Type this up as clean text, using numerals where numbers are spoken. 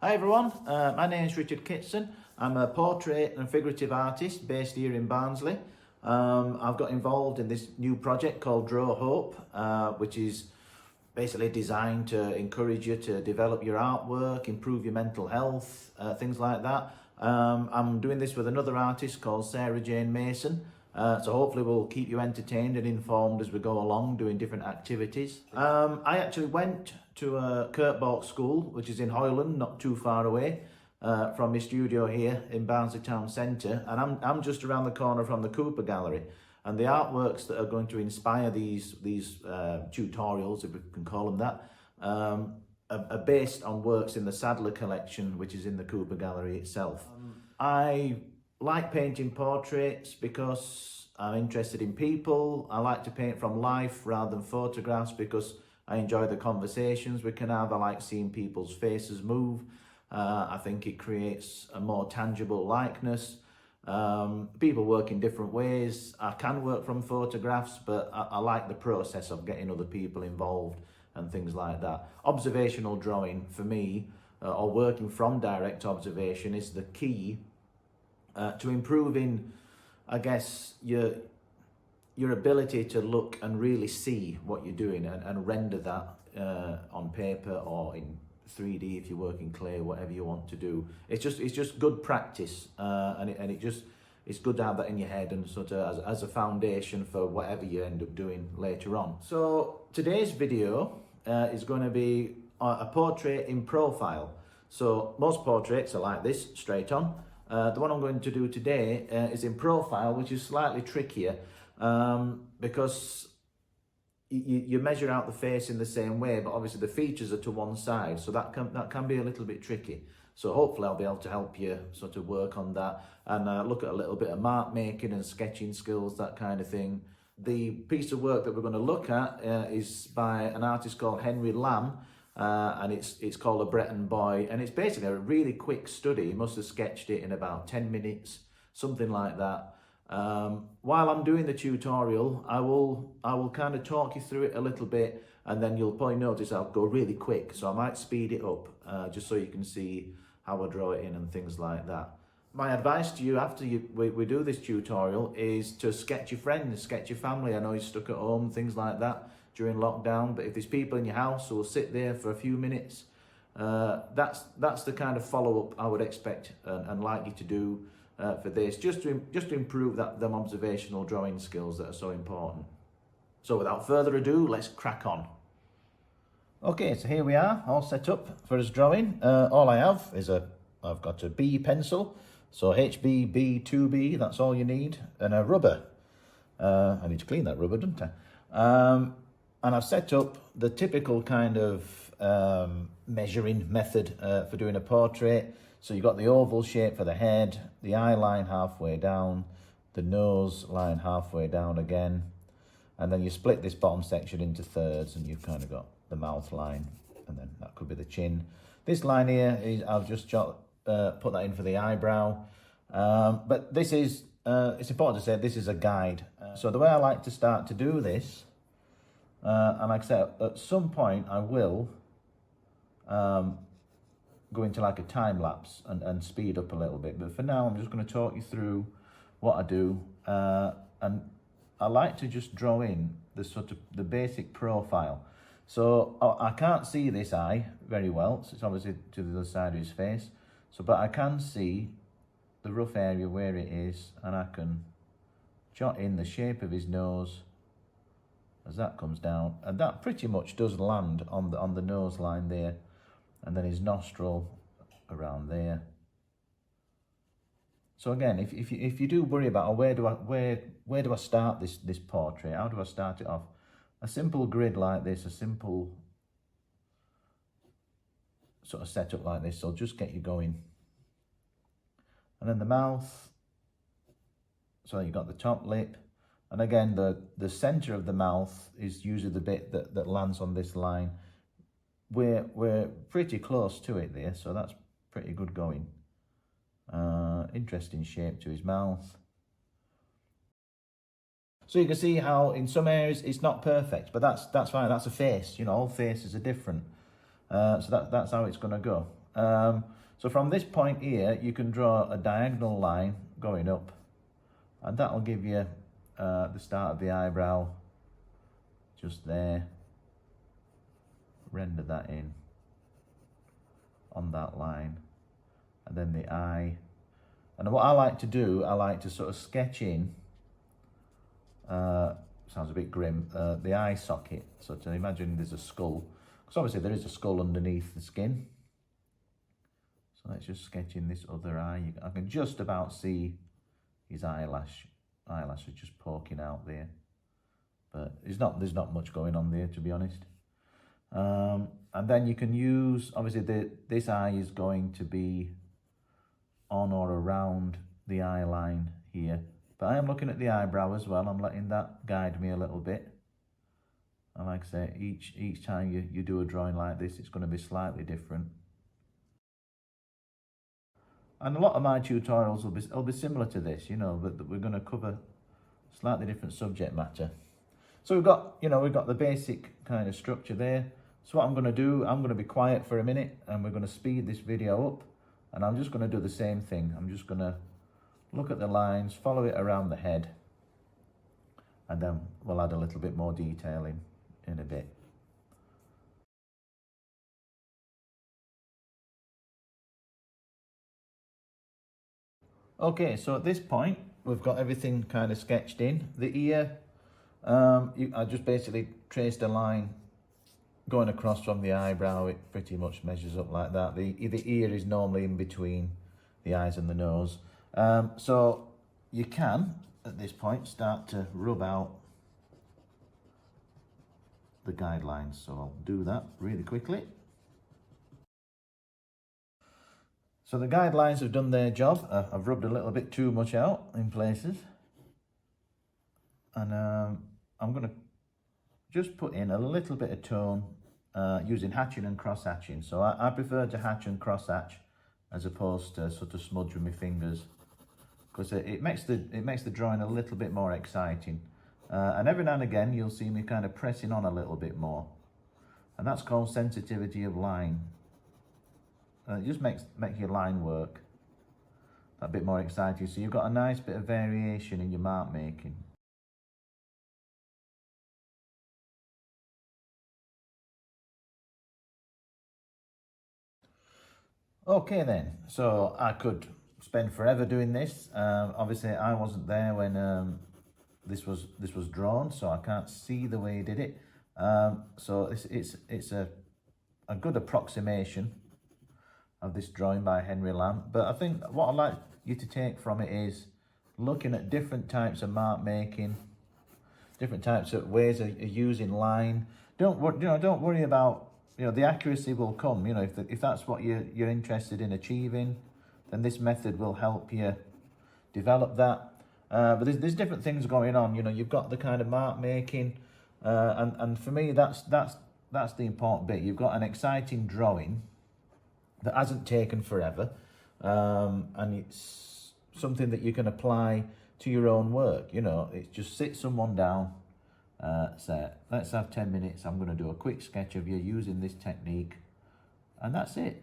Hi everyone, my name is Richard Kitson. I'm a portrait and figurative artist based here in Barnsley. I've got involved in this new project called Draw Hope, which is basically designed to encourage you to develop your artwork, improve your mental health, things like that. I'm doing this with another artist called Sarah Jane Mason. So hopefully we'll keep you entertained and informed as we go along doing different activities. I actually went to a Kirkborg school, which is in Hoyland, not too far away from my studio here in Barnsley Town Centre. And I'm just around the corner from the Cooper Gallery. And the artworks that are going to inspire these tutorials, if we can call them that, are based on works in the Sadler collection, which is in the Cooper Gallery itself. I like painting portraits because I'm interested in people. I like to paint from life rather than photographs because I enjoy the conversations we can have. I like seeing people's faces move. I think it creates a more tangible likeness. People work in different ways. I can work from photographs, but I like the process of getting other people involved and things like that. Observational drawing for me, or working from direct observation, is the key to improving, I guess, your ability to look and really see what you're doing and render that on paper or in 3D if you work in clay, whatever you want to do. It's just good practice, and it's good to have that in your head and sort of as a foundation for whatever you end up doing later on. So today's video is going to be a portrait in profile. So most portraits are like this, straight on. The one I'm going to do today is in profile, which is slightly trickier because you measure out the face in the same way, but obviously the features are to one side, so that can be a little bit tricky. So hopefully I'll be able to help you sort of work on that and look at a little bit of mark making and sketching skills, that kind of thing. The piece of work that we're going to look at is by an artist called Henry Lamb. And it's called A Breton Boy, and it's basically a really quick study. He must have sketched it in about 10 minutes, something like that. While I'm doing the tutorial, I will kind of talk you through it a little bit, and then you'll probably notice I'll go really quick, so I might speed it up just so you can see how I draw it in and things like that. My advice to you after we do this tutorial is to sketch your friends, sketch your family. I know you're stuck at home, things like that during lockdown, but if there's people in your house who will sit there for a few minutes, that's the kind of follow-up I would expect and like you to do for this, just to improve them observational drawing skills that are so important. So without further ado, let's crack on. Okay, so here we are, all set up for us drawing. All I have is I've got a B pencil, so HB B2B, that's all you need, and a rubber. I need to clean that rubber, don't I? And I've set up the typical kind of measuring method for doing a portrait. So you've got the oval shape for the head, the eye line halfway down, the nose line halfway down again, and then you split this bottom section into thirds and you've kind of got the mouth line, and then that could be the chin. This line here, I've just put that in for the eyebrow, but this is, it's important to say this is a guide. So the way I like to start to do this, and like I said, at some point I will go into like a time lapse and speed up a little bit. But for now, I'm just going to talk you through what I do. And I like to just draw in the basic profile. So I can't see this eye very well. So it's obviously to the other side of his face. So, but I can see the rough area where it is, and I can jot in the shape of his nose as that comes down, and that pretty much does land on the nose line there, and then his nostril around there. So again, if you do worry about where do I start this portrait, how do I start it off? A simple grid like this, a simple sort of setup like this, will just get you going. And then the mouth, so you've got the top lip. And again, the center of the mouth is usually the bit that lands on this line. We're pretty close to it there, so that's pretty good going. Interesting shape to his mouth. So you can see how in some areas it's not perfect, but that's fine. That's a face. You know, all faces are different. So that's how it's going to go. So from this point here, you can draw a diagonal line going up, and that'll give you the start of the eyebrow just there. Render that in on that line, and then the eye. And what I like to do, I like to sort of sketch in, sounds a bit grim, the eye socket. So to imagine there's a skull, because obviously there is a skull underneath the skin. So let's just sketch in this other eye. I can just about see his eyelashes just poking out there, but there's not much going on there, to be honest. And then you can use, obviously this eye is going to be on or around the eye line here, but I am looking at the eyebrow as well. I'm letting that guide me a little bit. And like I say, each time you do a drawing like this, it's going to be slightly different. And a lot of my tutorials will be similar to this, you know, but we're going to cover slightly different subject matter. So we've got the basic kind of structure there. So what I'm going to do, I'm going to be quiet for a minute, and we're going to speed this video up, and I'm just going to do the same thing. I'm just going to look at the lines, follow it around the head, and then we'll add a little bit more detail in a bit. Okay, so at this point, we've got everything kind of sketched in. The ear, I just basically traced a line going across from the eyebrow. It pretty much measures up like that. The ear is normally in between the eyes and the nose. So you can, at this point, start to rub out the guidelines. So I'll do that really quickly. So the guidelines have done their job. I've rubbed a little bit too much out in places. And I'm going to just put in a little bit of tone using hatching and cross hatching. So I prefer to hatch and cross hatch as opposed to sort of smudge with my fingers, because it makes the drawing a little bit more exciting. And every now and again you'll see me kind of pressing on a little bit more, and that's called sensitivity of line. It just makes your line work a bit more exciting, so you've got a nice bit of variation in your mark making. Okay then, so I could spend forever doing this. Obviously I wasn't there when this was drawn, so I can't see the way he did it. So it's a good approximation of this drawing by Henry Lamb. But I think what I'd like you to take from it is looking at different types of mark making, different types of ways of using line. Don't worry about, the accuracy will come. If that's what you're interested in achieving, then this method will help you develop that. But there's different things going on. You've got the kind of mark making, and for me that's the important bit. You've got an exciting drawing that hasn't taken forever, and it's something that you can apply to your own work. It's just sit someone down, say, let's have 10 minutes. I'm going to do a quick sketch of you using this technique, and that's it.